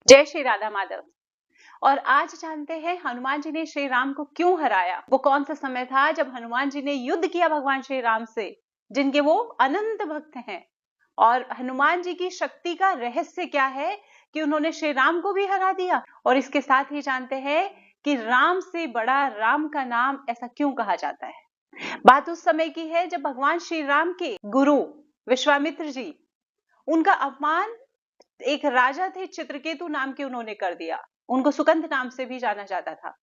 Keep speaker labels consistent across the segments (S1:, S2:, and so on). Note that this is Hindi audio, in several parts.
S1: जय श्री राधा माधव। और आज जानते हैं हनुमान जी ने श्री राम को क्यों हराया। वो कौन सा समय था जब हनुमान जी ने युद्ध किया भगवान श्री राम से, जिनके वो अनंत भक्त हैं। और हनुमान जी की शक्ति का रहस्य क्या है कि उन्होंने श्री राम को भी हरा दिया। और इसके साथ ही जानते हैं कि राम से बड़ा राम का नाम ऐसा क्यों कहा जाता है। बात उस समय की है जब भगवान श्री राम के गुरु विश्वामित्र जी, उनका अपमान एक राजा थे चित्रकेतु नाम के, उन्होंने कर दिया। उनको सुकंध नाम से भी जाना जाता था।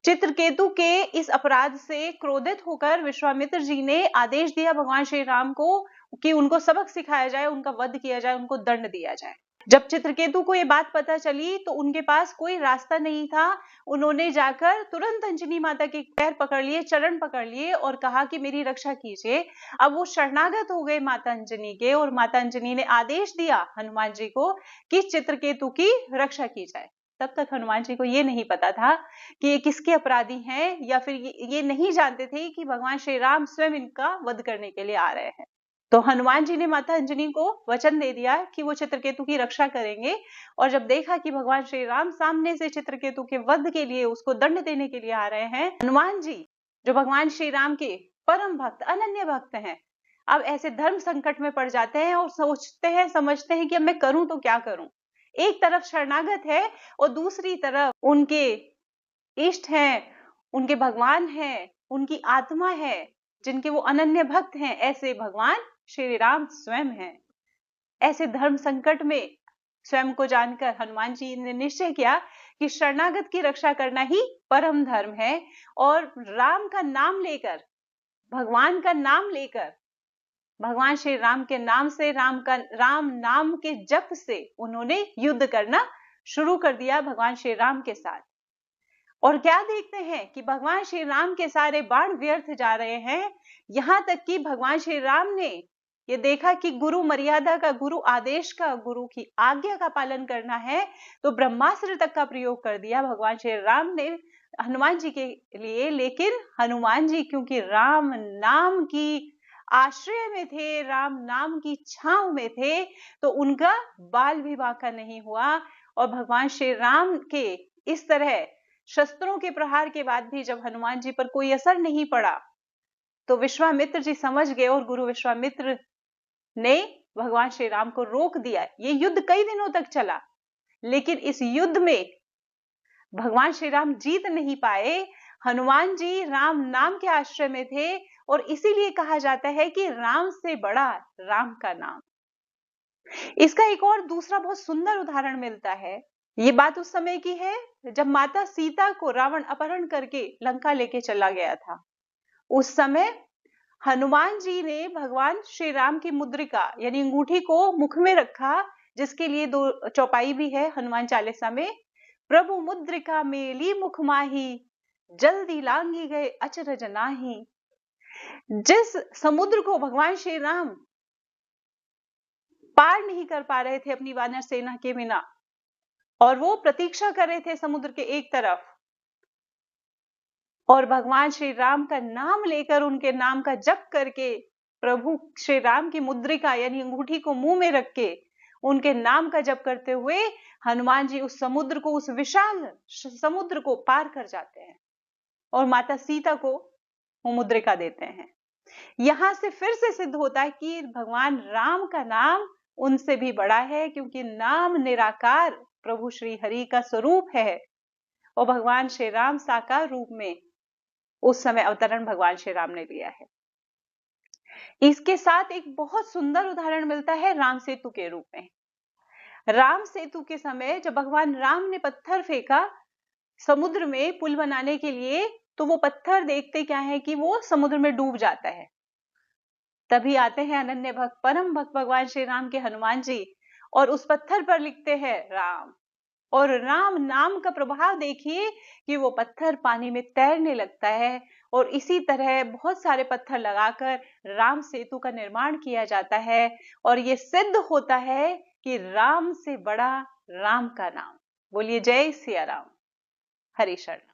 S1: चित्रकेतु के इस अपराध से क्रोधित होकर विश्वामित्र जी ने आदेश दिया भगवान श्री राम को कि उनको सबक सिखाया जाए, उनका वध किया जाए, उनको दंड दिया जाए। जब चित्रकेतु को ये बात पता चली तो उनके पास कोई रास्ता नहीं था। उन्होंने जाकर तुरंत अंजनी माता के पैर पकड़ लिए, चरण पकड़ लिए और कहा कि मेरी रक्षा कीजिए। अब वो शरणागत हो गए माता अंजनी के, और माता अंजनी ने आदेश दिया हनुमान जी को कि चित्रकेतु की रक्षा की जाए। तब तक हनुमान जी को ये नहीं पता था कि ये किसके अपराधी हैं, या फिर ये नहीं जानते थे कि भगवान श्री राम स्वयं इनका वध करने के लिए आ रहे हैं। तो हनुमान जी ने माता अंजनी को वचन दे दिया कि वो चित्रकेतु की रक्षा करेंगे। और जब देखा कि भगवान श्री राम सामने से चित्रकेतु के वध के लिए, उसको दंड देने के लिए आ रहे हैं, हनुमान जी जो भगवान श्री राम के परम भक्त, अनन्य भक्त हैं, अब ऐसे धर्म संकट में पड़ जाते हैं और सोचते हैं, समझते हैं कि अब मैं करूं तो क्या करूं। एक तरफ शरणागत है और दूसरी तरफ उनके इष्ट हैं, उनके भगवान हैं, उनकी आत्मा है, जिनके वो अनन्य भक्त हैं, ऐसे भगवान श्री राम स्वयं हैं। ऐसे धर्म संकट में स्वयं को जानकर हनुमान जी ने निश्चय किया कि शरणागत की रक्षा करना ही परम धर्म है। और राम का नाम लेकर, भगवान का नाम लेकर, भगवान श्री राम के नाम से, राम नाम के जप से उन्होंने युद्ध करना शुरू कर दिया भगवान श्री राम के साथ। और क्या देखते हैं कि भगवान श्री राम के सारे बाण व्यर्थ जा रहे हैं। यहां तक कि भगवान श्री राम ने ये देखा कि गुरु मर्यादा का, गुरु आदेश का, गुरु की आज्ञा का पालन करना है, तो ब्रह्मास्त्र तक का प्रयोग कर दिया भगवान श्री राम ने हनुमान जी के लिए। लेकिन हनुमान जी क्योंकि राम नाम की आश्रय में थे, राम नाम की छांव में थे, तो उनका बाल भी बांका नहीं हुआ। और भगवान श्री राम के इस तरह शस्त्रों के प्रहार के बाद भी जब हनुमान जी पर कोई असर नहीं पड़ा, तो विश्वामित्र जी समझ गए और गुरु विश्वामित्र ने भगवान श्री राम को रोक दिया। ये युद्ध कई दिनों तक चला, लेकिन इस युद्ध में भगवान श्री राम जीत नहीं पाए। हनुमान जी राम नाम के आश्रय में थे, और इसीलिए कहा जाता है कि राम से बड़ा राम का नाम। इसका एक और दूसरा बहुत सुंदर उदाहरण मिलता है। ये बात उस समय की है जब माता सीता को रावण अपहरण करके लंका लेके चला गया था। उस समय हनुमान जी ने भगवान श्री राम की मुद्रिका यानी अंगूठी को मुख में रखा, जिसके लिए 2 चौपाई भी है हनुमान चालीसा में। प्रभु मुद्रिका मेली मुख माही, जल्दी लांगी गए अचरज नाही। जिस समुद्र को भगवान श्री राम पार नहीं कर पा रहे थे अपनी वानर सेना के बिना, और वो प्रतीक्षा कर रहे थे समुद्र के एक तरफ, और भगवान श्री राम का नाम लेकर, उनके नाम का जप करके, प्रभु श्री राम की मुद्रिका यानी अंगूठी को मुंह में रख के उनके नाम का जप करते हुए हनुमान जी उस समुद्र को, उस विशाल समुद्र को पार कर जाते हैं और माता सीता को वो मुद्रिका देते हैं। यहां से फिर से सिद्ध होता है कि भगवान राम का नाम उनसे भी बड़ा है, क्योंकि नाम निराकार प्रभु श्री हरि का स्वरूप है, और भगवान श्री राम साकार रूप में उस समय अवतरण भगवान श्री राम ने लिया है। इसके साथ एक बहुत सुंदर उदाहरण मिलता है राम सेतु के रूप में। राम सेतु के समय जब भगवान राम ने पत्थर फेंका समुद्र में पुल बनाने के लिए, तो वो पत्थर देखते क्या है कि वो समुद्र में डूब जाता है। तभी आते हैं अनन्य भक्त, परम भक्त भगवान श्री राम के हनुमान जी, और उस पत्थर पर लिखते हैं राम। और राम नाम का प्रभाव देखिए कि वो पत्थर पानी में तैरने लगता है। और इसी तरह बहुत सारे पत्थर लगाकर राम सेतु का निर्माण किया जाता है, और ये सिद्ध होता है कि राम से बड़ा राम का नाम। बोलिए जय सिया राम। हरि शरण।